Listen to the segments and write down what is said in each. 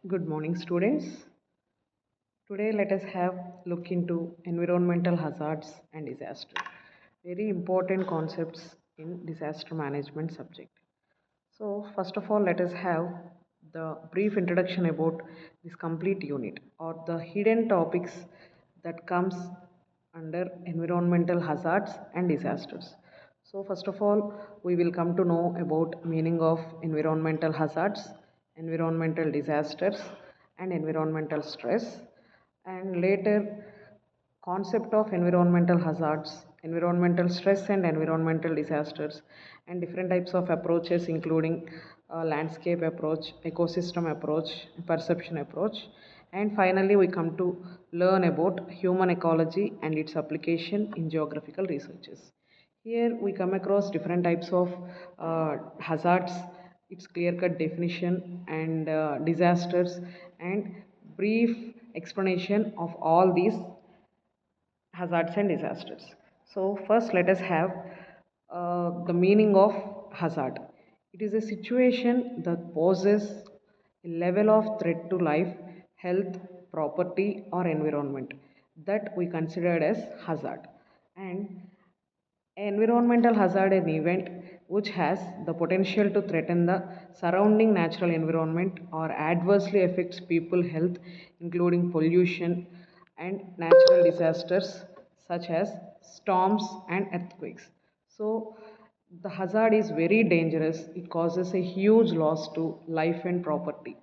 Good morning, students. Today, let us have look into environmental hazards and disaster. Very important concepts in disaster management subject. So, first of all, let us have the brief introduction about this complete unit or the hidden topics that comes under environmental hazards and disasters. So, first of all, we will come to know about meaning of environmental hazards, environmental disasters, and environmental stress, and later concept of environmental hazards, environmental stress and environmental disasters, and different types of approaches including landscape approach, ecosystem approach, perception approach, and finally we come to learn about human ecology and its application in geographical researches. Here we come across different types of hazards, its clear-cut definition and disasters and brief explanation of all these hazards and disasters. So, first, let us have the meaning of hazard. It is a situation that poses a level of threat to life, health, property, or environment that we considered as hazard. And environmental hazard an event which has the potential to threaten the surrounding natural environment or adversely affects people health including pollution and natural disasters such as storms and earthquakes. So the hazard is very dangerous. It causes a huge loss to life and property.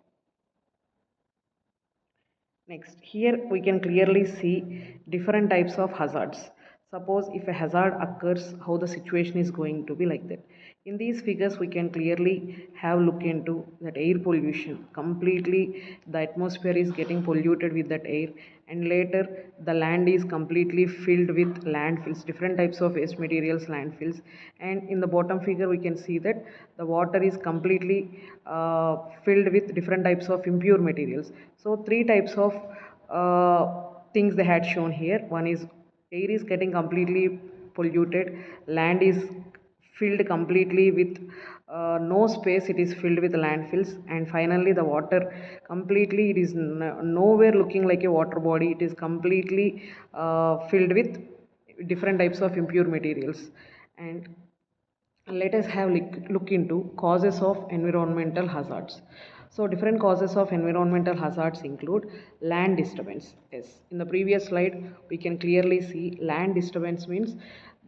Next, here we can clearly see different types of hazards. Suppose if a hazard occurs, how the situation is going to be like that. In these figures, we can clearly have look into that air pollution. Completely, the atmosphere is getting polluted with that air, and later the land is completely filled with landfills, different types of waste materials, landfills. And in the bottom figure, we can see that the water is completely filled with different types of impure materials. So three types of things they had shown here. One is air is getting completely polluted, land is filled completely with no space, it is filled with landfills, and finally the water completely, it is nowhere looking like a water body, it is completely filled with different types of impure materials. And let us have look into causes of environmental hazards. So different causes of environmental hazards include land disturbance. Yes, in the previous slide we can clearly see land disturbance means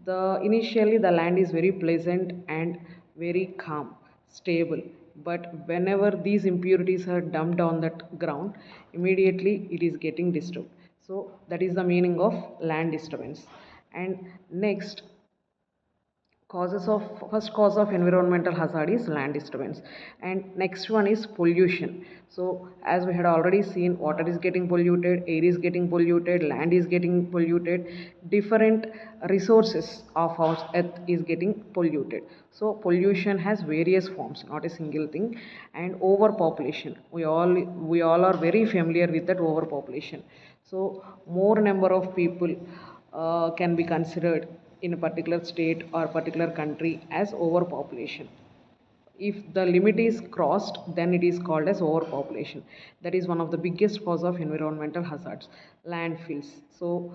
the initially the land is very pleasant and very calm, stable, but whenever these impurities are dumped on that ground, immediately it is getting disturbed. So that is the meaning of land disturbance. And next, causes of first cause of environmental hazard is land disturbance, and next one is pollution. So as we had already seen, water is getting polluted, air is getting polluted, land is getting polluted, different resources of our earth is getting polluted. So pollution has various forms, not a single thing. And overpopulation, we all are very familiar with that overpopulation. So more number of people can be considered in a particular state or particular country as overpopulation. If the limit is crossed, then it is called as overpopulation. That is one of the biggest cause of environmental hazards. Landfills. So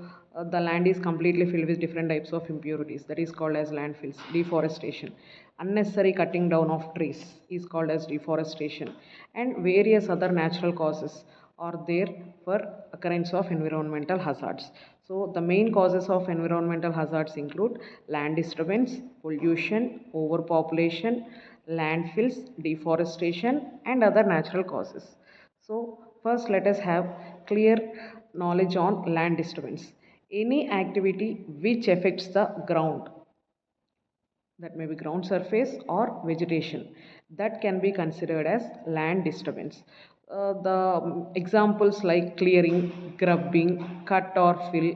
the land is completely filled with different types of impurities. That is called as landfills. Deforestation. Unnecessary cutting down of trees is called as deforestation. And various other natural causes are there for occurrence of environmental hazards. So the main causes of environmental hazards include land disturbance, pollution, overpopulation, landfills, deforestation, and other natural causes. So first let us have clear knowledge on land disturbance. Any activity which affects the ground, that may be ground surface or vegetation, that can be considered as land disturbance. The examples like clearing, grubbing, cut or fill,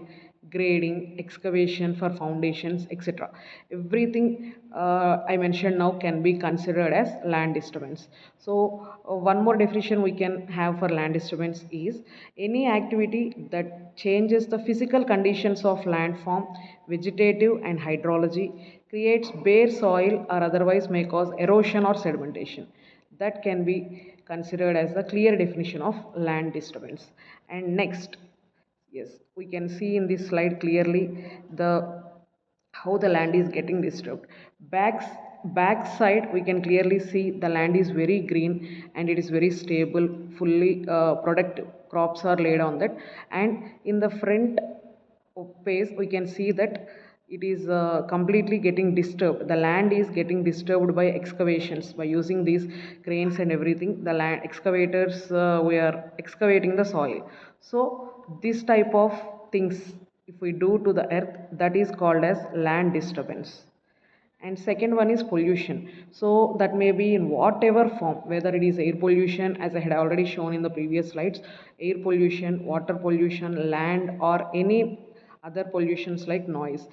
grading, excavation for foundations, etc. Everything I mentioned now can be considered as land disturbance. So one more definition we can have for land disturbance is any activity that changes the physical conditions of landform, vegetative and hydrology, creates bare soil or otherwise may cause erosion or sedimentation. That can be considered as the clear definition of land disturbance. And next, yes, we can see in this slide clearly the how the land is getting disturbed. Back side we can clearly see the land is very green and it is very stable, fully productive. Crops are laid on that, and in the front phase we can see that it is completely getting disturbed. The land is getting disturbed by excavations, by using these cranes and everything. The land excavators, we are excavating the soil. So this type of things if we do to the earth, that is called as land disturbance. And second one is pollution. So that may be in whatever form, whether it is air pollution, as I had already shown in the previous slides, air pollution, water pollution, land, or any other pollutions like noise.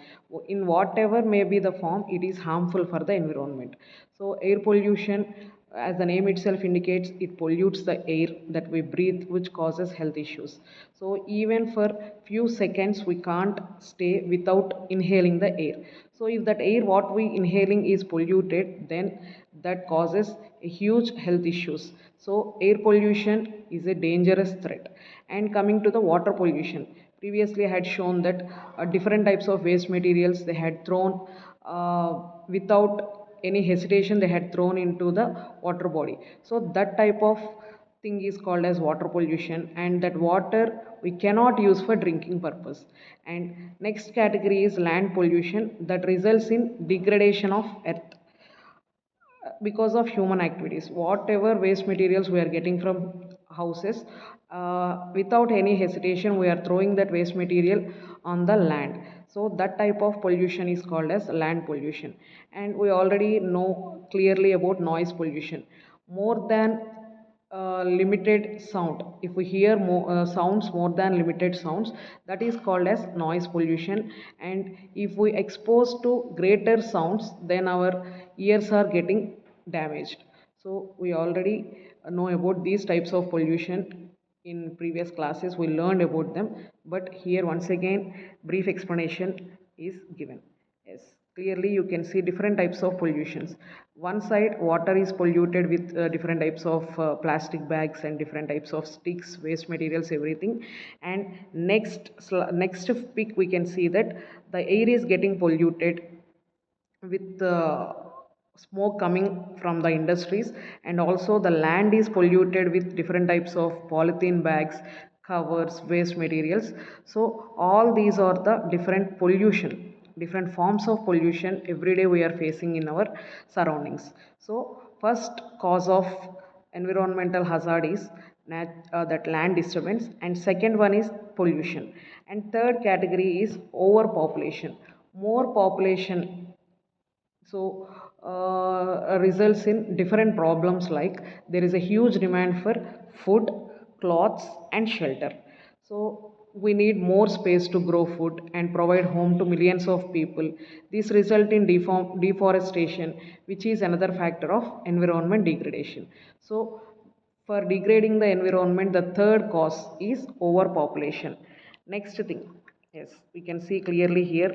In whatever may be the form, it is harmful for the environment. So air pollution, as the name itself indicates, it pollutes the air that we breathe, which causes health issues. So even for few seconds we can't stay without inhaling the air. So if that air what we inhaling is polluted, then that causes a huge health issues. So air pollution is a dangerous threat. And coming to the water pollution, previously I had shown that different types of waste materials they had thrown without any hesitation, they had thrown into the water body. So that type of thing is called as water pollution, and that water we cannot use for drinking purpose. And next category is land pollution, that results in degradation of earth because of human activities. Whatever waste materials we are getting from houses, without any hesitation we are throwing that waste material on the land. So that type of pollution is called as land pollution. And we already know clearly about noise pollution. More than limited sound, if we hear more, sounds more than limited sounds, that is called as noise pollution. And if we expose to greater sounds, then our ears are getting damaged. So we already know about these types of pollution. In previous classes we learned about them, but here once again brief explanation is given. Yes, clearly you can see different types of pollutions. One side water is polluted with different types of plastic bags and different types of sticks, waste materials, everything. And next pic we can see that the air is getting polluted with smoke coming from the industries, and also the land is polluted with different types of polythene bags, covers, waste materials. So all these are the different pollution, different forms of pollution every day we are facing in our surroundings. So first cause of environmental hazard is that land disturbance, and second one is pollution, and third category is overpopulation. More population, so results in different problems, like there is a huge demand for food, clothes, and shelter. So we need more space to grow food and provide home to millions of people. This result in deforestation, which is another factor of environment degradation. So for degrading the environment, the third cause is overpopulation. Next thing, yes, we can see clearly here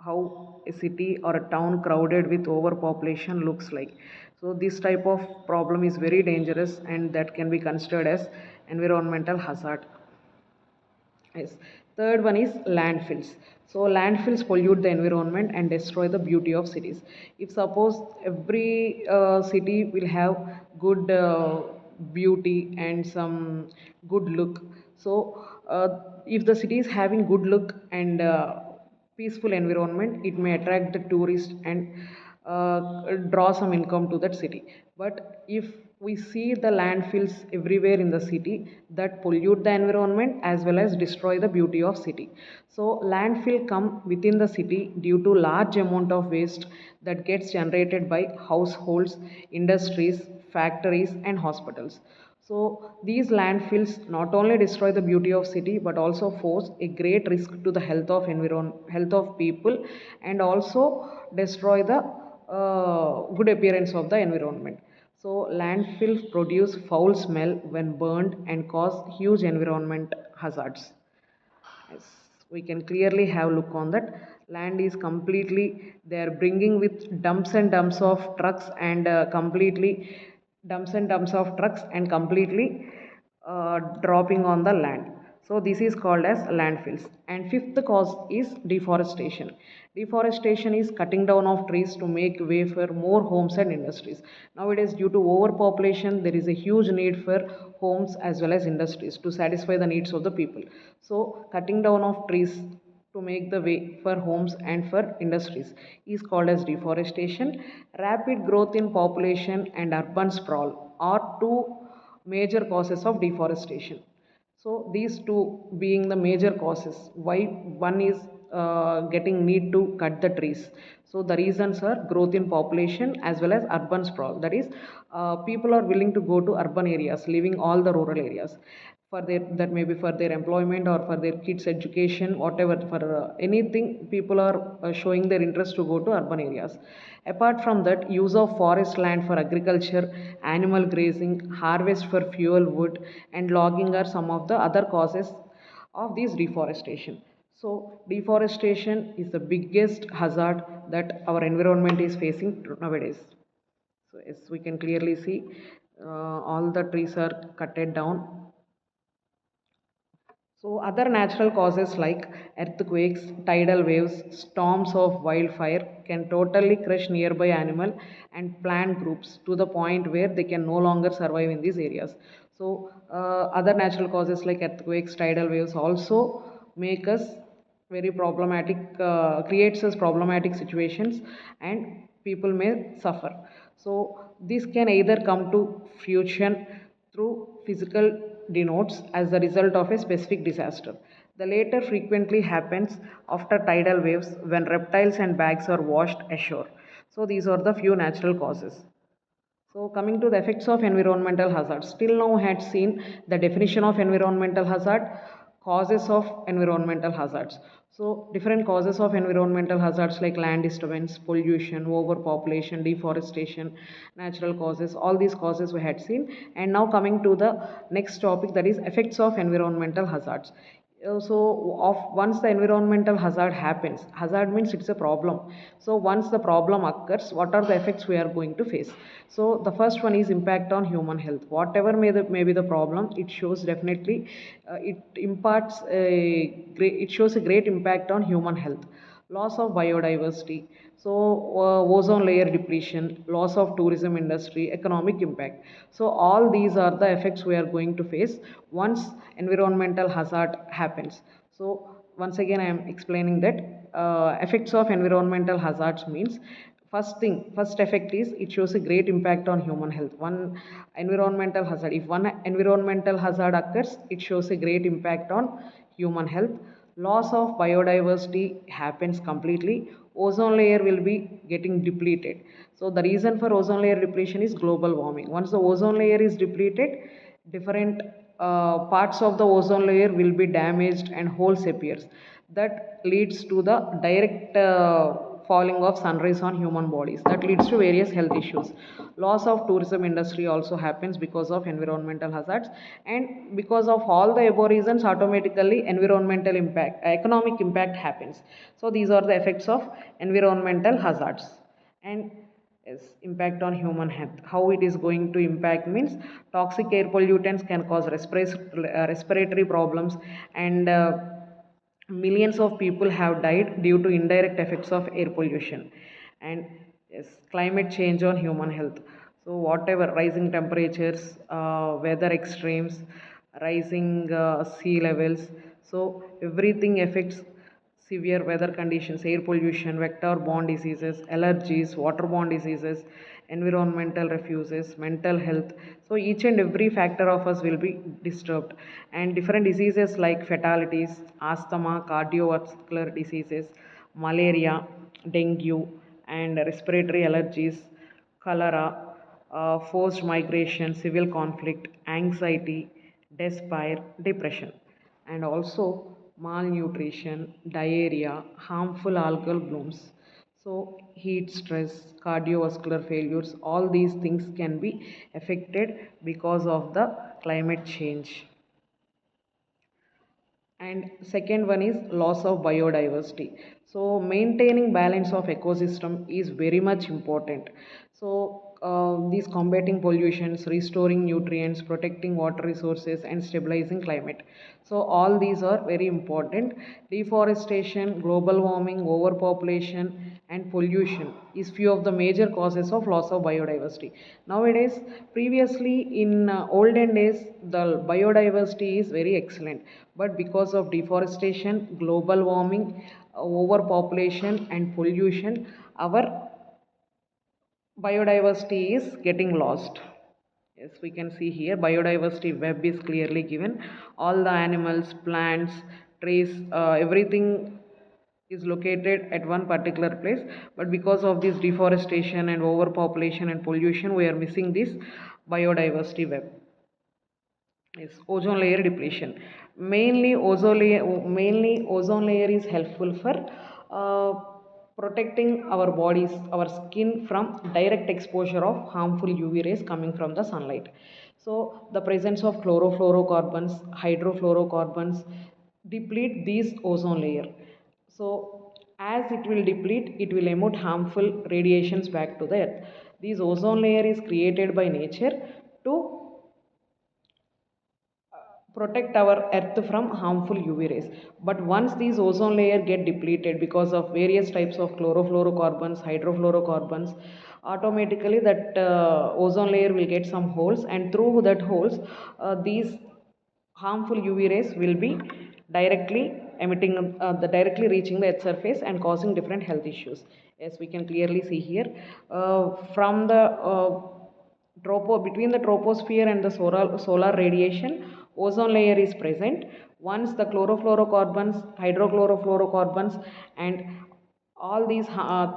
how a city or a town crowded with overpopulation looks like. So this type of problem is very dangerous, and that can be considered as environmental hazard. Yes. Third one is landfills. So landfills pollute the environment and destroy the beauty of cities. If suppose every city will have good beauty and some good look, so if the city is having good look and peaceful environment, it may attract the tourist and draw some income to that city. But if we see the landfills everywhere in the city, that pollute the environment as well as destroy the beauty of city. So landfill come within the city due to large amount of waste that gets generated by households, industries, factories, and hospitals. So these landfills not only destroy the beauty of city but also pose a great risk to the health of people, and also destroy the good appearance of the environment. So landfills produce foul smell when burned and cause huge environment hazards. Yes, we can clearly have look on that. Land is completely, they are bringing with dumps and dumps of trucks and completely dumps and dumps of trucks and completely dropping on the land. So this is called as landfills. And fifth cause is deforestation. Deforestation is cutting down of trees to make way for more homes and industries. Nowadays, due to overpopulation, there is a huge need for homes as well as industries to satisfy the needs of the people. So cutting down of trees to make the way for homes and for industries is called as deforestation. Rapid growth in population and urban sprawl are two major causes of deforestation. So these two being the major causes why one is getting need to cut the trees. So the reasons are growth in population as well as urban sprawl. That is, people are willing to go to urban areas, leaving all the rural areas for their, that may be for their employment or for their kids education, whatever, for anything, people are showing their interest to go to urban areas. Apart from that, use of forest land for agriculture, animal grazing, harvest for fuel wood, and logging are some of the other causes of this deforestation. So deforestation is the biggest hazard that our environment is facing nowadays. So as we can clearly see, all the trees are cutted down. So, other natural causes like earthquakes, tidal waves, storms of wildfire can totally crush nearby animal and plant groups to the point where they can no longer survive in these areas. So, other natural causes like earthquakes, tidal waves also make us very problematic, creates us problematic situations, and people may suffer. So, this can either come to fruition through physical denotes as the result of a specific disaster. The latter frequently happens after tidal waves when reptiles and bags are washed ashore. So these are the few natural causes. So coming to the effects of environmental hazards, till now had seen the definition of environmental hazard, causes of environmental hazards. So different causes of environmental hazards like land disturbance, pollution, overpopulation, deforestation, natural causes, all these causes we had seen. And now coming to the next topic, that is effects of environmental hazards. So of once the environmental hazard happens, hazard means it's a problem. So once the problem occurs, what are the effects we are going to face? So the first one is impact on human health. Whatever may be the problem, it shows definitely, it imparts a great, it shows a great impact on human health. Loss of biodiversity, so ozone layer depletion, loss of tourism industry, economic impact. So all these are the effects we are going to face once environmental hazard happens. So once again I am explaining that effects of environmental hazards means, first thing, first effect is it shows a great impact on human health. One environmental hazard, if one environmental hazard occurs, it shows a great impact on human health. Loss of biodiversity happens completely. Ozone layer will be getting depleted. So the reason for ozone layer depletion is global warming. Once the ozone layer is depleted, different parts of the ozone layer will be damaged and holes appears. That leads to the direct falling of sunrays on human bodies. That leads to various health issues. Loss of tourism industry also happens because of environmental hazards, and because of all the above reasons, automatically environmental impact, economic impact happens. So these are the effects of environmental hazards. And yes, impact on human health. How it is going to impact means, toxic air pollutants can cause respiratory problems, and millions of people have died due to indirect effects of air pollution. And yes, climate change on human health. So whatever, rising temperatures, weather extremes, rising sea levels, so everything affects severe weather conditions, air pollution, vector-borne diseases, allergies, waterborne diseases, environmental refuses, mental health. So each and every factor of us will be disturbed. And different diseases like fatalities, asthma, cardiovascular diseases, malaria, dengue, and respiratory allergies, cholera, forced migration, civil conflict, anxiety, despair, depression, and also malnutrition, diarrhea, harmful algal blooms. So, heat stress, cardiovascular failures, all these things can be affected because of the climate change. And second one is loss of biodiversity. So maintaining balance of ecosystem is very much important. So these combating pollutions, restoring nutrients, protecting water resources, and stabilizing climate. So all these are very important. Deforestation, global warming, overpopulation, and pollution is few of the major causes of loss of biodiversity. Nowadays, previously in olden days, the biodiversity is very excellent, but because of deforestation, global warming, overpopulation, and pollution, our biodiversity is getting lost. Yes, we can see here biodiversity web is clearly given. All the animals, plants, trees, everything is located at one particular place, but because of this deforestation and overpopulation and pollution, we are missing this biodiversity web. Yes, ozone layer depletion. Mainly ozone layer is helpful for uh, protecting our bodies, our skin from direct exposure of harmful UV rays coming from the sunlight. So the presence of chlorofluorocarbons, hydrofluorocarbons deplete these ozone layer. So as it will deplete, it will emit harmful radiations back to the earth. This ozone layer is created by nature to protect our earth from harmful UV rays. But once these ozone layer get depleted because of various types of chlorofluorocarbons, hydrofluorocarbons, automatically that ozone layer will get some holes, and through that holes, these harmful UV rays will be directly directly reaching the earth surface and causing different health issues. As we can clearly see here, from the between the troposphere and the solar radiation, ozone layer is present. Once the chlorofluorocarbons, hydrochlorofluorocarbons, and all these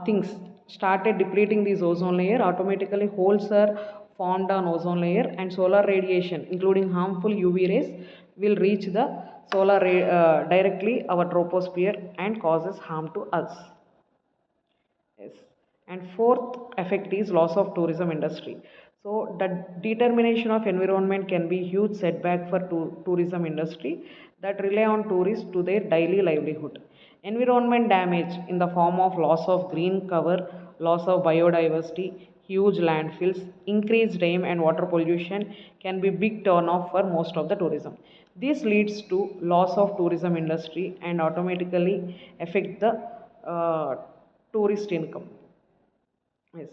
things started depleting this ozone layer, automatically holes are formed on ozone layer, and solar radiation, including harmful UV rays, will reach the directly our troposphere and causes harm to us. Yes. And fourth effect is loss of tourism industry. So the determination of environment can be huge setback for tourism industry that rely on tourists to their daily livelihood. Environment damage in the form of loss of green cover, loss of biodiversity, huge landfills, increased rain and water pollution can be big turn off for most of the tourism. This leads to loss of tourism industry and automatically affect the tourist income. Yes,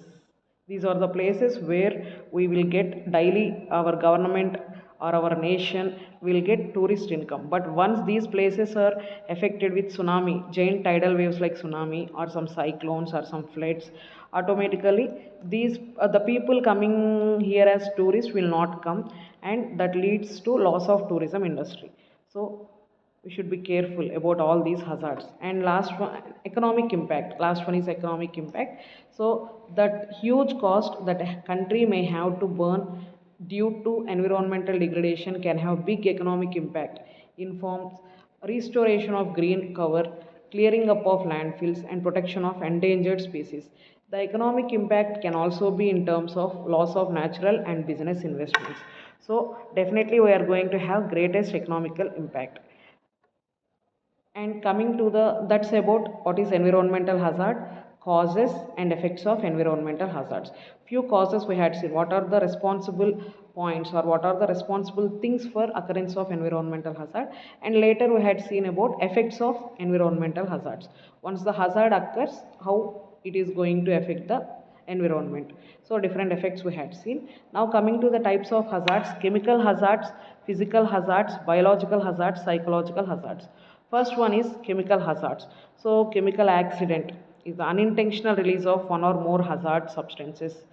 these are the places where we will get daily, our government or our nation will get tourist income. But once these places are affected with tsunami, giant tidal waves like tsunami or some cyclones or some floods, automatically these the people coming here as tourists will not come, and that leads to loss of tourism industry. So we should be careful about all these hazards. And last one, economic impact. Last one is economic impact. So that huge cost that a country may have to burn due to environmental degradation can have big economic impact in forms restoration of green cover, clearing up of landfills, and protection of endangered species. The economic impact can also be in terms of loss of natural and business investments. So definitely we are going to have greatest economical impact. And coming to the, that's about what is environmental hazard, causes and effects of environmental hazards. Few causes we had seen. What are the responsible points or what are the responsible things for occurrence of environmental hazard? And later we had seen about effects of environmental hazards. Once the hazard occurs, how it is going to affect the environment. So different effects we had seen. Now coming to the types of hazards: chemical hazards, physical hazards, biological hazards, psychological hazards. First one is chemical hazards. So chemical accident is the unintentional release of one or more hazard substances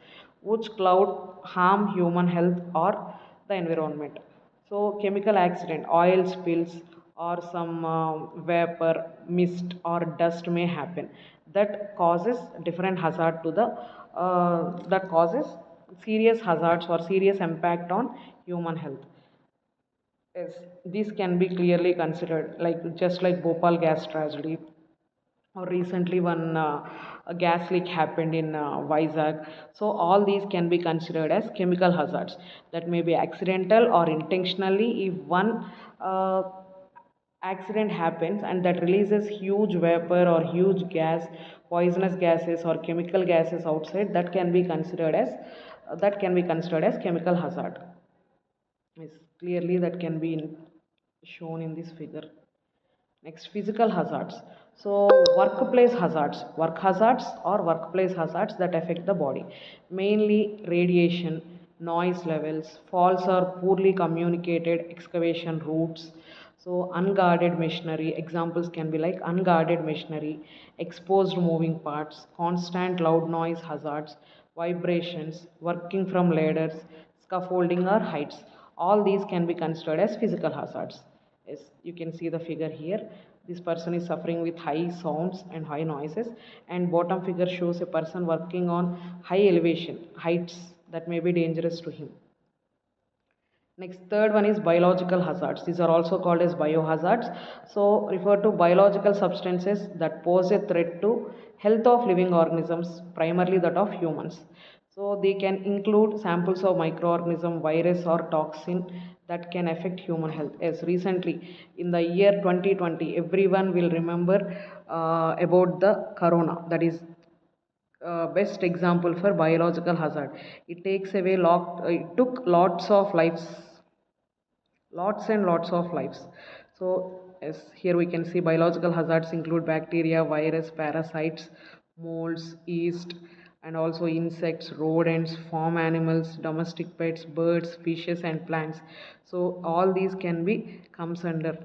which cloud harm human health or the environment. So chemical accident, oil spills or some vapor, mist or dust may happen. That causes different hazard to the that causes serious hazards or serious impact on human health. Yes, these can be clearly considered, like just like Bhopal gas tragedy, or recently one a gas leak happened in Vizag. So all these can be considered as chemical hazards that may be accidental or intentionally if one uh, accident happens and that releases huge vapor or huge gas, poisonous gases or chemical gases outside, that can be considered as chemical hazard. Yes, clearly that can be shown in this figure. Next, physical hazards. So, work hazards or workplace hazards that affect the body, mainly radiation, noise levels, false or poorly communicated excavation routes. So, unguarded machinery, examples can be like unguarded machinery, exposed moving parts, constant loud noise hazards, vibrations, working from ladders, scaffolding or heights. All these can be considered as physical hazards. Yes, you can see the figure here. This person is suffering with high sounds and high noises, and bottom figure shows a person working on high elevation heights that may be dangerous to him. Next, third one is biological hazards. These are also called as biohazards. So, refer to biological substances that pose a threat to health of living organisms, primarily that of humans. So, they can include samples of microorganism, virus, or toxin that can affect human health. As recently, in the year 2020, everyone will remember about the corona. That is best example for biological hazard. It took lots and lots of lives. So as here we can see, biological hazards include bacteria, virus, parasites, molds, yeast, and also insects, rodents, farm animals, domestic pets, birds, fishes, and plants. So all these can be comes under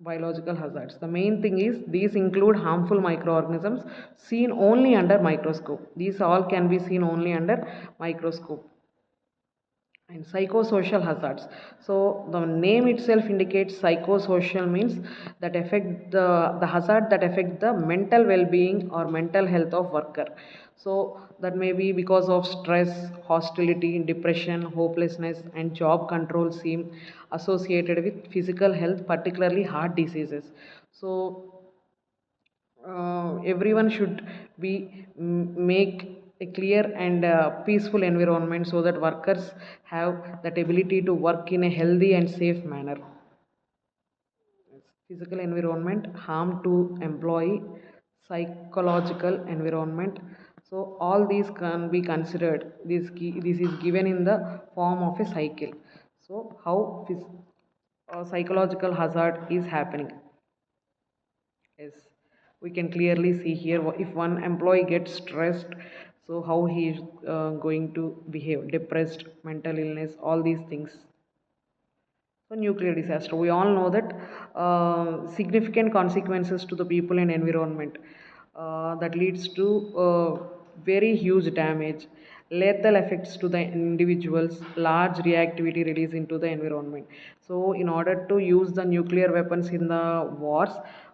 biological hazards. The main thing is these include harmful microorganisms seen only under microscope. These all can be seen only under microscope. And psychosocial hazards. So the name itself indicates psychosocial means that affect the hazard that affect the mental well-being or mental health of worker. So that may be because of stress, hostility, depression, hopelessness, and job control seem associated with physical health, particularly heart diseases. So everyone should be make a clear and peaceful environment so that workers have that ability to work in a healthy and safe manner. Physical environment, harm to employee, psychological environment. So all these can be considered. This is given in the form of a cycle. So how psychological hazard is happening. Yes, we can clearly see here if one employee gets stressed, so how he is going to behave, depressed, mental illness, all these things. So, nuclear disaster. We all know that significant consequences to the people and environment that leads to very huge damage, lethal effects to the individuals, large reactivity release into the environment. So, in order to use the nuclear weapons in the wars,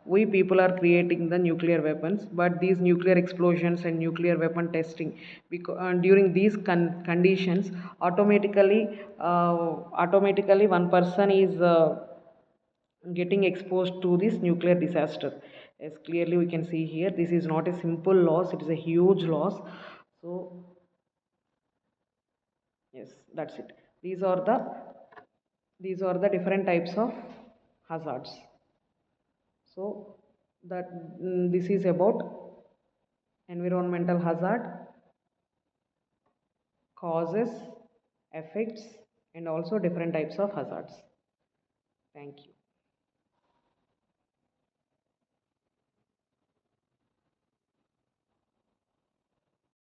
we people are creating the nuclear weapons, but these nuclear explosions and nuclear weapon testing, because during these conditions, automatically one person is getting exposed to this nuclear disaster. As clearly we can see here, this is not a simple loss, it is a huge loss. So yes, that's it. These are the different types of hazards. So that this is about environmental hazard, causes, effects, and also different types of hazards. Thank you.